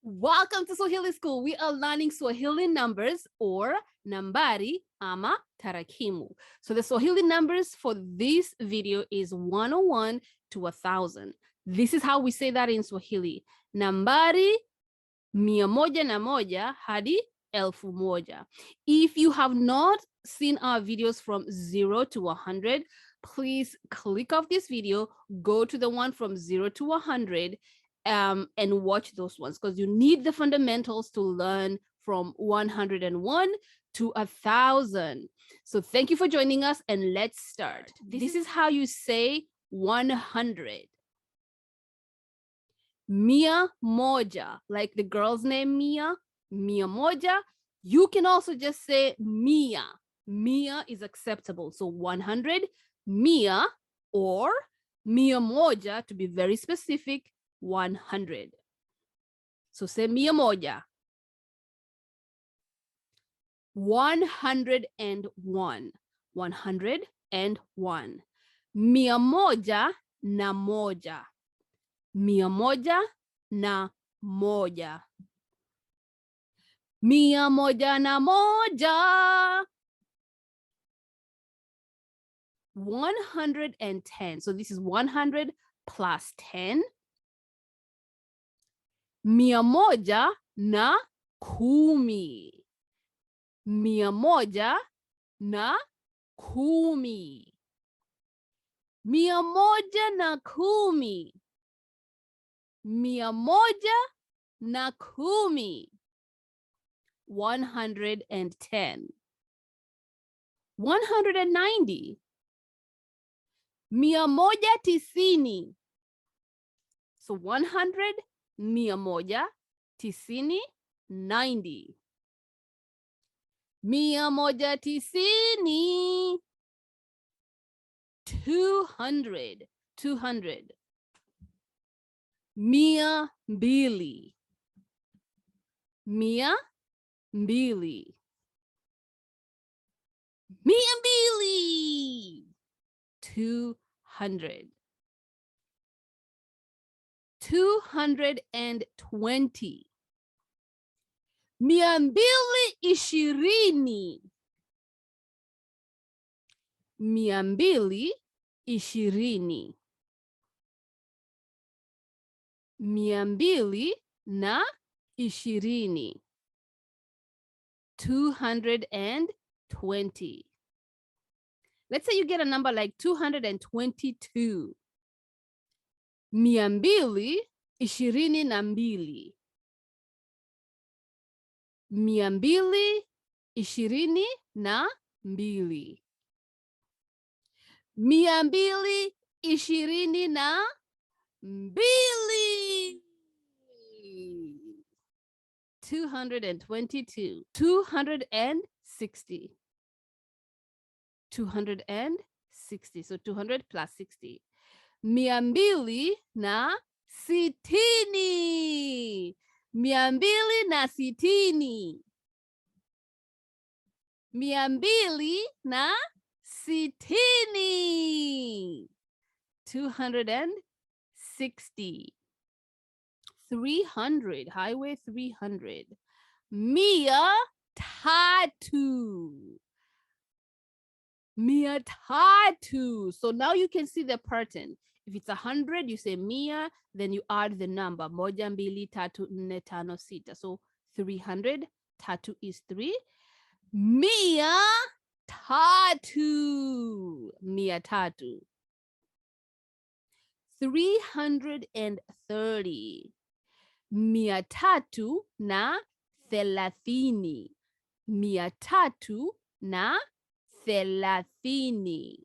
Welcome to Swahili School. We are learning Swahili numbers or nambari ama tarakimu. So the Swahili numbers for this video is 101 to 1,000. This is how we say that in Swahili. Nambari 101 hadi 1000. If you have not seen our videos from 0 to 100, please click off this video, go to the one from 0 to 100, and watch those ones because you need the fundamentals to learn from 101 to 1,000. So thank you for joining us and let's start. This is how you say 100. Mia moja, like the girl's name Mia, Mia moja. You can also just say Mia. Mia is acceptable. So 100, Mia, or Mia moja to be very specific, 100. So say Mia moja. 101. 101. Mia moja na moja. Mia moja na moja. Mia moja na moja. 110. So this is 100 plus 10. Mia moja na kumi. Mia moja na kumi. Mia moja na kumi. Mia moja na kumi. 110. 190. Mia moja tisini. So 100, mia moja, tisini, 90. Mia moja tisini. 200. 200. Mia mbili. Mia mbili. Mia mbili. 200. 220. Mia mbili ishirini. Mia mbili ishirini. Mia mbili na ishirini. 220. Let's say you get a number like 222. Mia mbili ishirini na mbili. Mia mbili ishirini na mbili. Mia mbili ishirini na mbili. 222. 260. 260. So 200 plus 60. Mia mbili na sitini. Mia mbili na sitini. Mia mbili na sitini. 260. 300. Highway 300. Mia tatu. Mia tatu. So now you can see the pattern. If it's 100, you say mia, then you add the number. Moja, mbili, tatu, nne, tano, sita. So 300, tatu is 3. Mia tatu. Mia tatu. 330. Mia tatu na thelathini. Mia tatu na thelathini.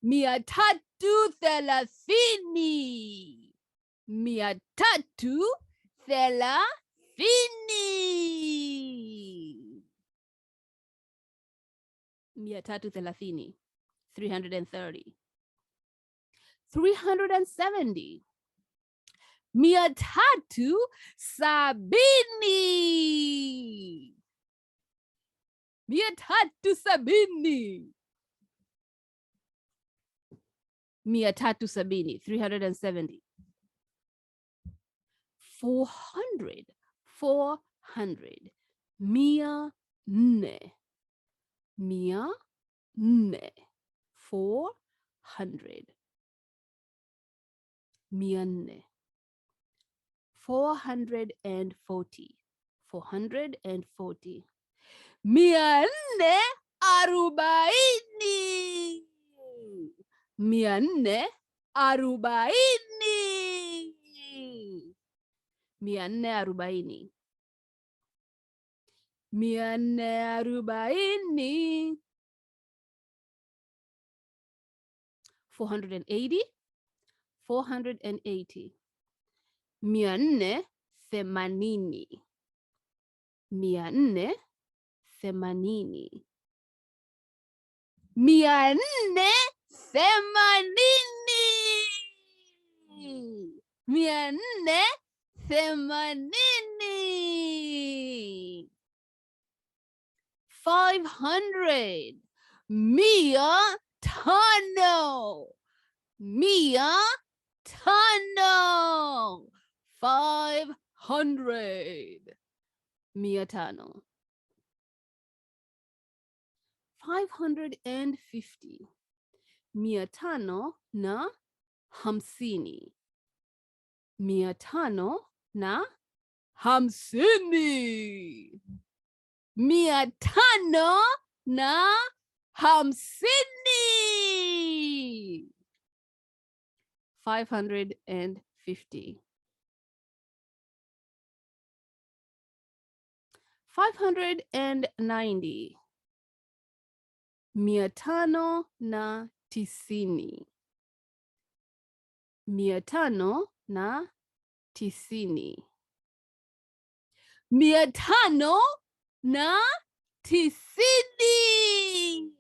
Mia tatu thelathini. Mia tatu thelathini. Mia tatu thelathini. 330. 370. Mia tatu sabini. Mia tatu sabini. Mia tatu sabini. 370. 400. 400. Mia nne. Mia nne. 400. Mia nne. 440. 440. Mia nne arobaini. Mia nne arobaini. Mia nne arobaini. Mia nne arobaini. 480. 480. Mia nne themanini. Mia nne themanini. Mia nne themanini. Mia nne themanini. 500. Mia tano. Mia tano. 500. Mia tano. 550. Mia tano na hamsini. Mia tano na hamsini. Mia tano na hamsini. 550. 590. Mia tano na tisini. Mia tano na tisini. Mia tano na tisini.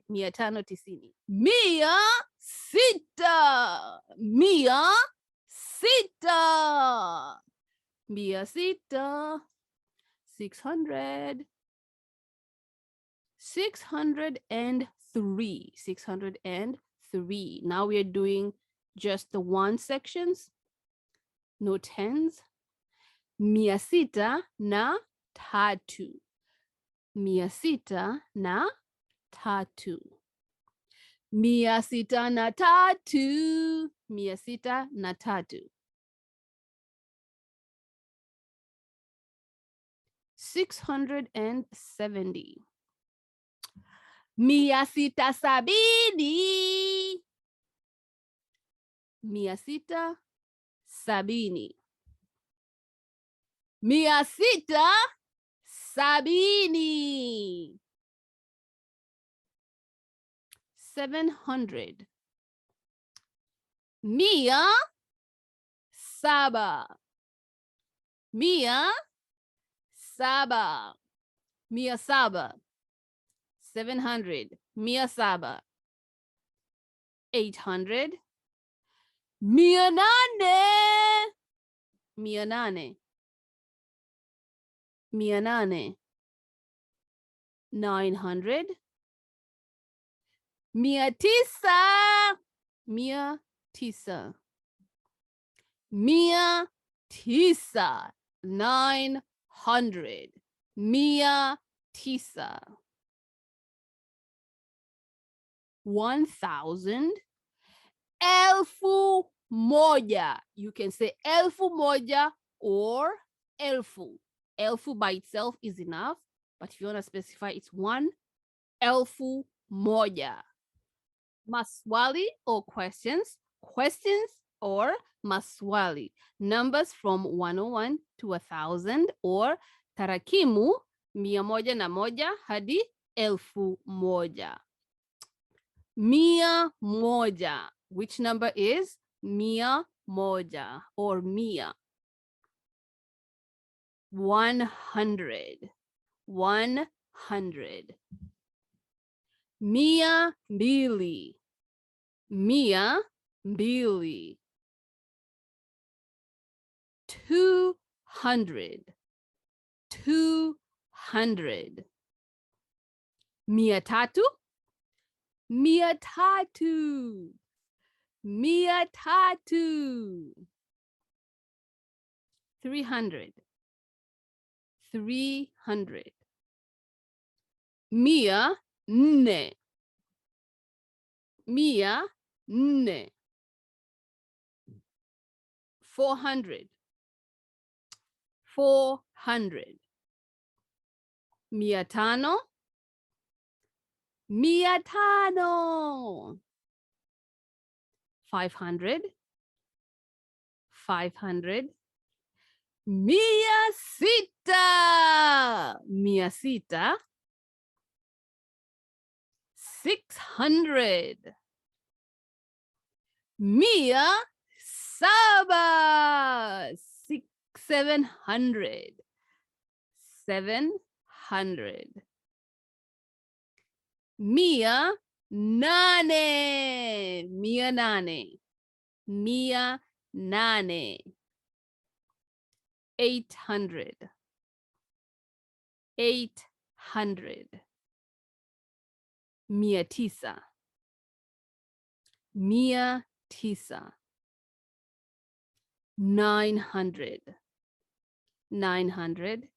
Mia tano tisini. Mia sita. Mia sita. Mia sita. 600. 603. 603. Now we are doing just the one sections. No tens. Mia sita na tatu. Mia sita na tatu. Mia sita na tatu. Mia sita na tatu. 670. Mia sita sabini. Mia sita sabini. Mia sita sabini. 700. Mia saba. Mia saba. Mia saba. 700. Mia saba. 800. Mia nane. Mia nane. Mia nane. 900. Mia tisa. Mia tisa. Mia tisa. 900. Mia tisa. 1,000. Elfu moja. You can say elfu moja or elfu. Elfu by itself is enough, but if you want to specify, it's one. Elfu moja. Maswali or questions. Questions or maswali. Numbers from 101 to 1,000 or tarakimu mia moja na moja hadi elfu moja. Mia moja. Which number is mia moja or mia? 100. 100. Mia mbili. Mia mbili. 200. 200. Mia tatu. Mia tatu. Mia tatu. 300. 300. Mia nne. Mia nne. 400. 400. Mia tano. Mia tano. 500. 500. Mia sita. Mia sita. 600. Mia saba. 700. 700. Mia nane. Mia nane. Mia nane. 800. 800. Mia tisa. Mia tisa. 900. 900.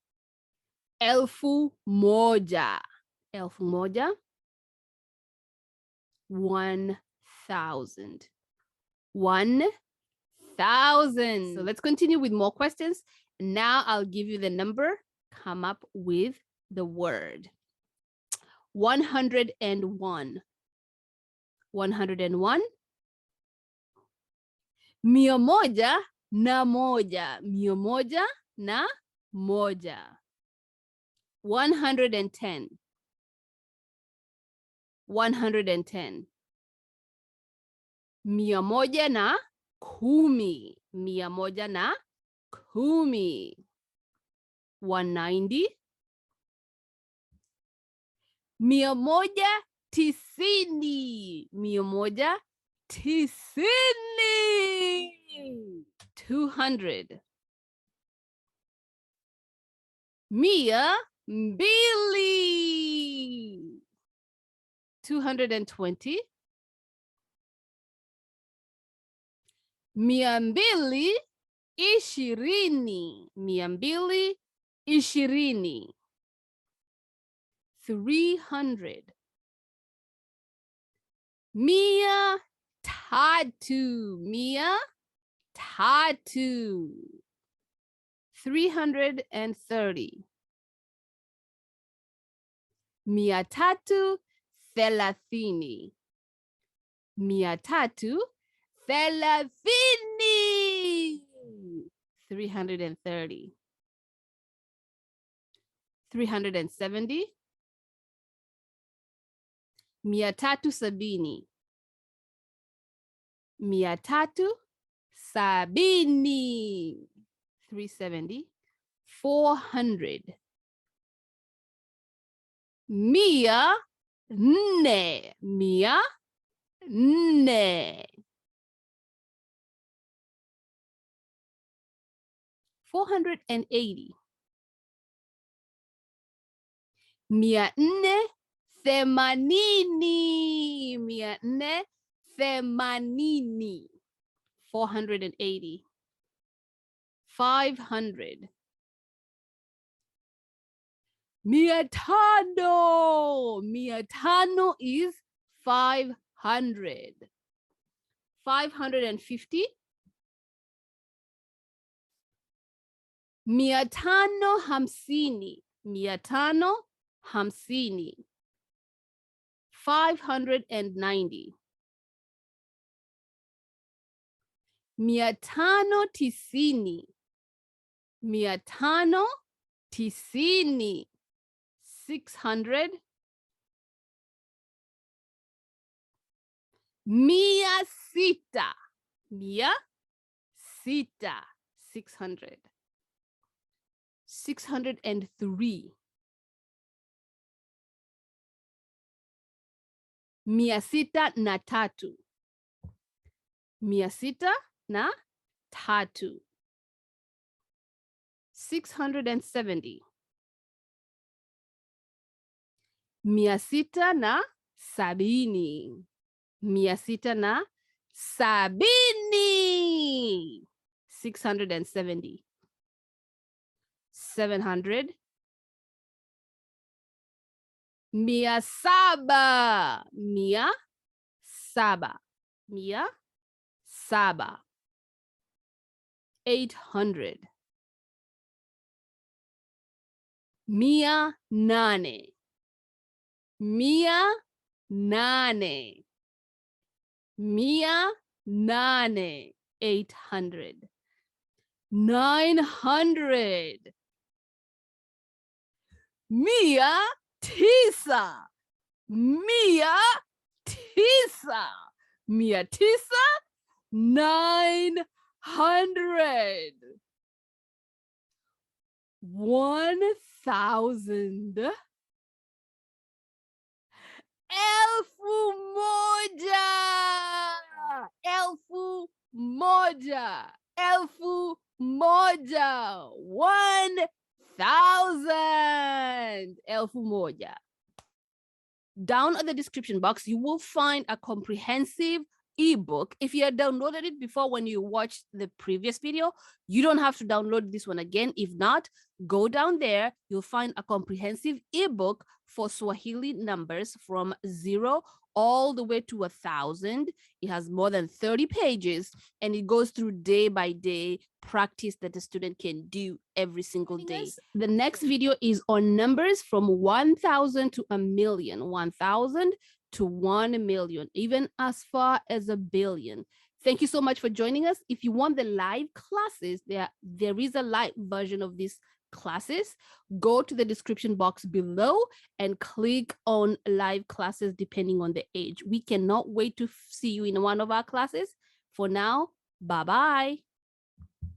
Elfu moja. Elfu moja. 1,000. 1,000. So let's continue with more questions. Now I'll give you the number. Come up with the word. 101. 101. Mia moja na moja. Mia moja na moja. 110. 110. Mia moja na kumi. Mia moja na kumi. 190. Mia moja tisini. Mia moja tisini. 200. Mia mbili. 220. Mia mbili ishirini. Mia mbili ishirini. 300. Mia tatu. Mia tatu. 330. Mia tatu thelathini. Mia tatu thelathini. 330. 370. Mia tatu sabini. Mia tatu sabini. 370. 400. Mia nne. Mia nne. 480. Mia nne themanini. Mia nne themanini. 480. 500. Mia tano. Mia tano is 500. 550. Mia tano hamsini. Mia tano hamsini. 590. Mia tano tisini. Mia tano tisini. 600. Mia sita. Mia sita. 600. 603. Mia sita na tatu. Mia sita na tatu. 670. Mia sita na sabini. Mia sita na sabini. 670. 700. Mia saba. Mia saba. Mia saba. 800. Mia nane. Mia nane. Mia nane. 800. 900. Mia tisa. Mia tisa. Mia tisa. 900. 1,000. Elfu moja. Elfu moja. Elfu moja. 1,000. Elfu moja. Down at the description box, you will find a comprehensive ebook. If you had downloaded it before when you watched the previous video, you don't have to download this one again. If not, go down there. You'll find a comprehensive ebook for Swahili numbers from 0 all the way to 1,000. It has more than 30 pages and it goes through day by day practice that the student can do every single day. The next video is on numbers from 1,000 to 1,000,000, 1,000 to 1,000,000, even as far as 1,000,000,000. Thank you so much for joining us. If you want the live classes, there is a live version of these classes. Go to the description box below and click on live classes depending on the age. We cannot wait to see you in one of our classes. For now, bye-bye.